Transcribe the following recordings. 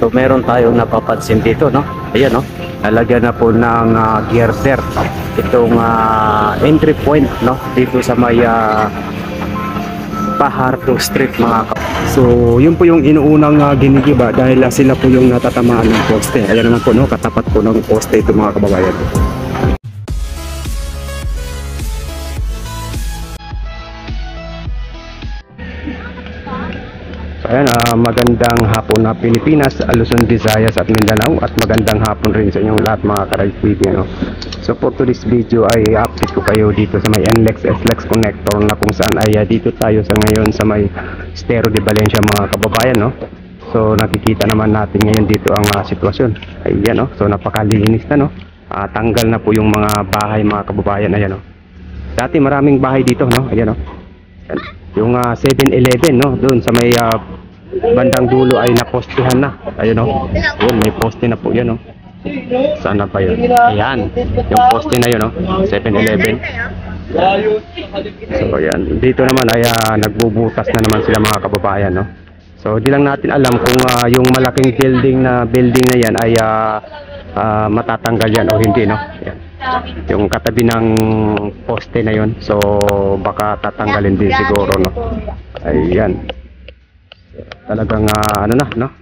So meron tayong napapansin dito, no? Ayan, no? Nalagyan na po ng girder itong entry point, no? Dito sa may Pahardo Street, mga kapatid. So yun po yung inuunang ginigiba dahil sila po yung natatamaan ng poste. Ayan naman po, no? Katapat po ng poste ito, mga kababayan. Ayan, magandang hapon na Pilipinas, Luzon, Visayas at Mindanao, at magandang hapon rin sa inyong lahat, mga ka-Ride. So for today's video ay update ko kayo dito sa may NLEX SLEX connector, na kung saan ay dito tayo sa ngayon sa may Estero de Valencia, mga kababayan, no? So nakikita naman natin ngayon dito ang sitwasyon. Ayan, no? So napakalinis na, no? Tanggal na po yung mga bahay, mga kababayan. Ayan, no? Dati maraming bahay dito, no? Ayan, no? Ayan. Yung 7-Eleven, no, doon sa may bandang dulo ay napostihan na. Ayun, no. Yun, may poste na po 'yan, no. Saan na pa 'yun? Ayan. Yung poste na 'yun, no. 7-Eleven. So, ayan. Dito naman ay nagbubutas na naman sila, mga kababayan, no. So, di lang natin alam kung yung malaking building na 'yan ay matatanggal 'yan o hindi, no. Ayan. Yung katabi ng poste na yon, so baka tatanggalin din siguro, no. Ayan, talagang ano na, no,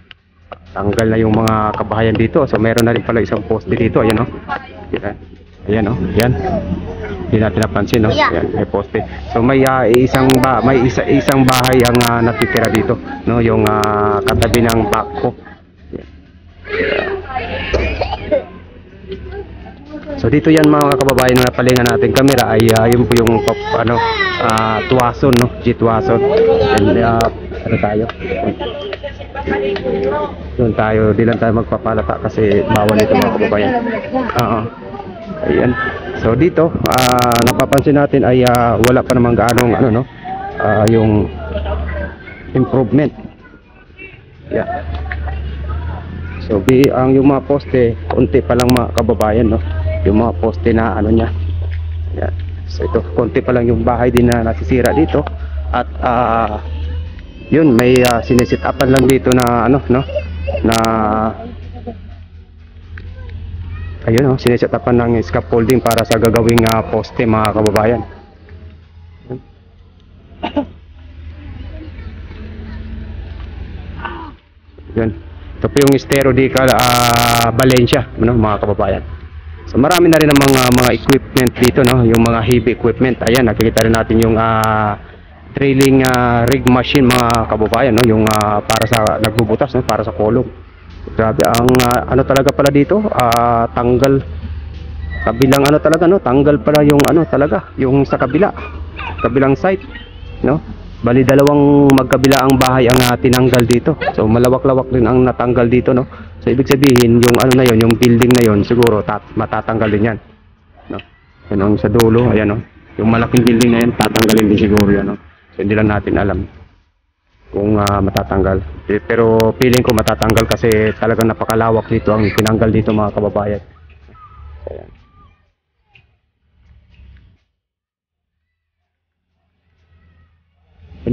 tanggal na yung mga kabahayan dito. So meron na rin pala isang poste dito. Ayan, no. Ayan, no. Ayan, hindi natin napansin, no. Ayan, may poste. So may isang bahay ang natitira dito, no, yung katabi ng bako. So dito yan, mga kababayan, na napalingan natin camera ay yun po yung Tuwason, no, G Tuwason. And ano tayo? Doon tayo, di lang tayo magpapalata kasi bawal ito, mga kababayan. Ayan. So dito, napapansin natin ay wala pa namang gaanong ano, no, yung improvement. Yeah. So yung mga poste, konti pa lang, mga kababayan, no. Yung mga poste na ano niya. Yan. So ito, konti pa lang yung bahay din na nasisira dito. At yun, may sinisit upan lang dito na ano, no, na ayun, no, sinisit upan ng scaffolding para sa gagawing poste, mga kababayan. Yan. Ito po yung Estero de Valencia, no, mga kababayan. So marami na rin ang mga equipment dito, no, yung mga heavy equipment. Ayan, nakikita rin natin yung drilling rig machine, mga kababayan, no, yung para sa nagbubutas, no, para sa kolong. Grabe ang ano talaga pala dito, tanggal kabilang ano talaga, no, tanggal pala yung ano talaga, yung sa kabilang site, no. Bali dalawang magkabila ang bahay ang tinanggal dito. So malawak-lawak din ang natanggal dito, no. So ibig sabihin yung ano na yon, yung building na yon, siguro matatanggal din yan, no. Yan ang sa dulo, ayan, no. Yung malaking building na yan, tatanggalin din siguro yan, no. So hindi lang natin alam kung matatanggal. Pero feeling ko matatanggal kasi talagang napakalawak dito ang tinanggal dito, mga kababayan. Ayan.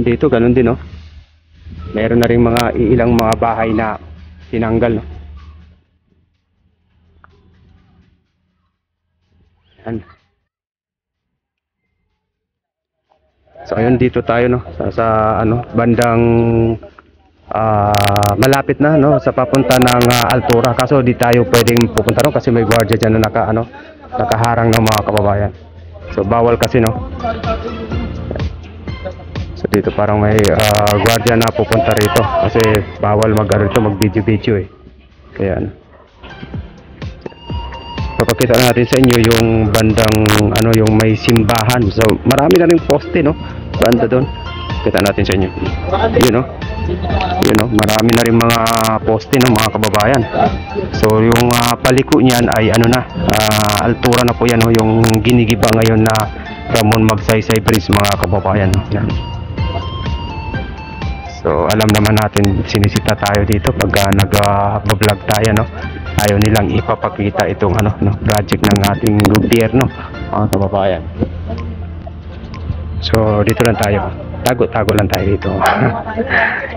Dito ganun din, no. Meron na rin ilang mga bahay na tinanggal, no. Yan. So ayun, dito tayo, no, sa ano bandang malapit na, no, sa papunta ng Altura. Kaso di tayo pwedeng pupunta ron kasi may guardia dyan na nakaharang ng, mga kababayan. So bawal kasi, no. So dito parang may guardia na pupunta rito kasi bawal mag-video eh. Kaya ano, papakita natin sa inyo yung bandang ano, yung may simbahan. So marami na ring poste, no, banda doon. Kita natin sa inyo. Yun, no. Yun, no, marami na rin mga poste, no, mga kababayan. So yung paliko niyan ay ano na, Altura na po yan, no, yung ginigiba ngayon na Ramon Magsaysay Bridge, mga kababayan, no. Yan. So alam naman natin, sinisita tayo dito pag nag-vlog tayo, no. Ayaw nilang ipapakita itong ano, no, project ng ating gobyerno, mga kababayan. So dito lang tayo, tago lang tayo dito.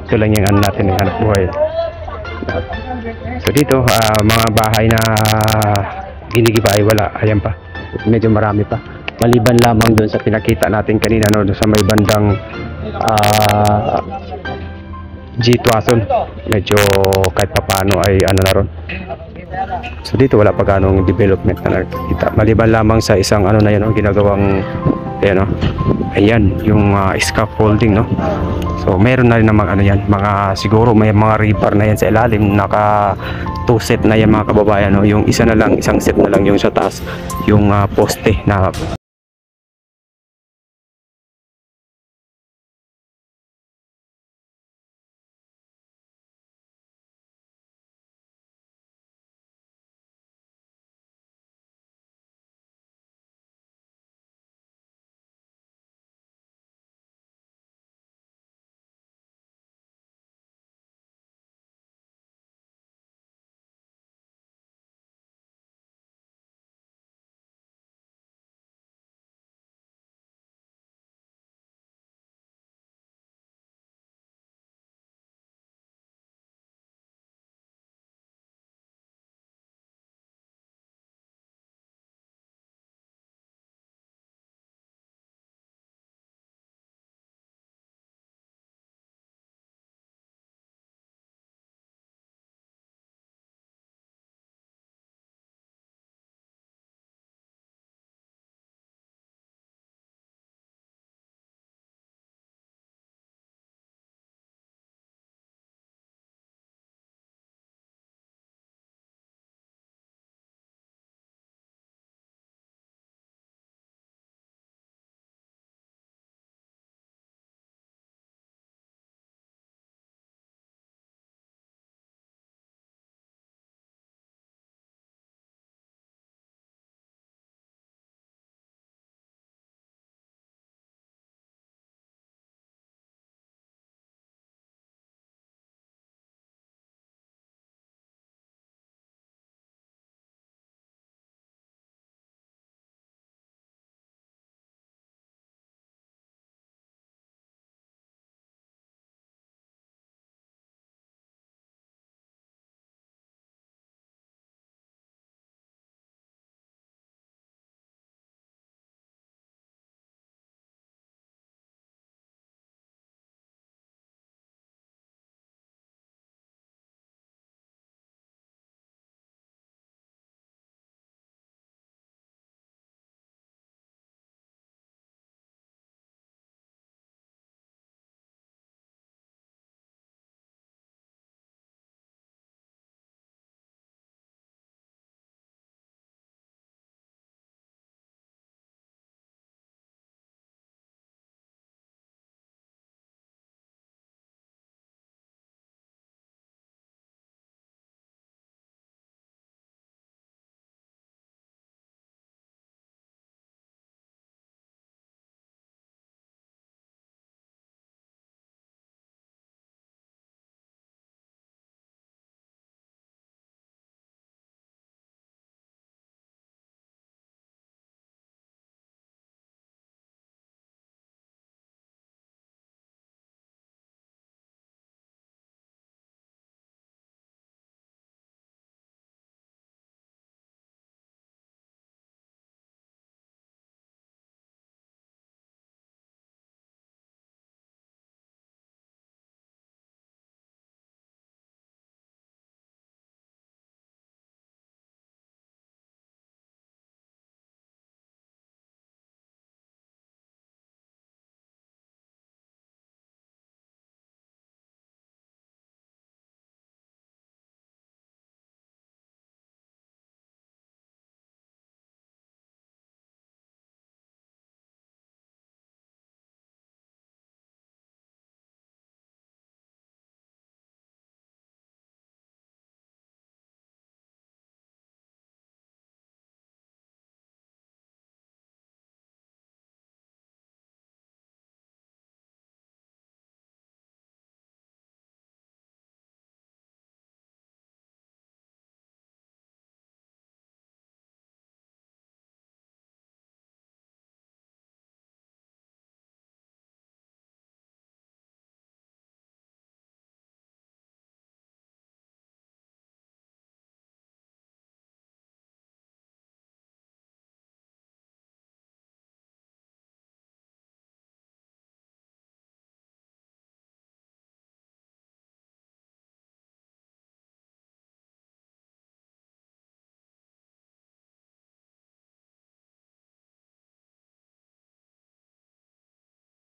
Ito lang yung ano natin, yung hanap buhay. So dito, mga bahay na ginigiba ay wala. Ayan pa. Medyo marami pa. Maliban lamang doon sa pinakita natin kanina, no, doon sa may bandang G Tuason. Medyo kahit papano ay ano na ron. So dito wala pa ganong development na nakikita. Maliban lamang sa isang ano na yan, no, ginagawang ayan, no. Ayan, yung scaffolding, no. So meron na rin namang ano yan, mga siguro may mga rebar na yan sa ilalim, naka two set na yan mga kababayan, no. Yung isa na lang, isang set na lang yung sa taas, yung poste na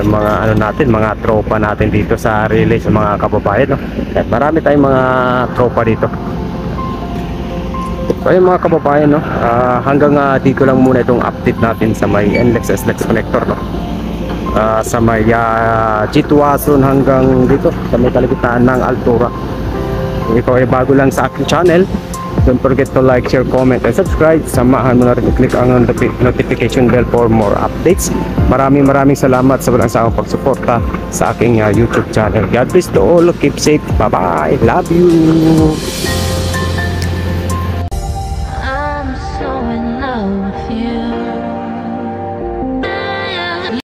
yung mga ano natin, mga tropa natin dito sa relay sa mga kababayan, no? Kahit marami tayong mga tropa dito. So ayun mga kababayan, no? Hanggang dito lang muna itong update natin sa may NLEX SLEX connector, no? Sa may Jituason hanggang dito sa may kalagitnaan ng Altura. Kung ikaw ay bago lang sa aking channel, don't forget to like, share, comment, and subscribe. Samahan mo na rin i-click ang notification bell for more updates. Maraming salamat sa walang sawang pagsuporta sa aking YouTube channel. God bless to all. Keep safe. Bye-bye. Love you.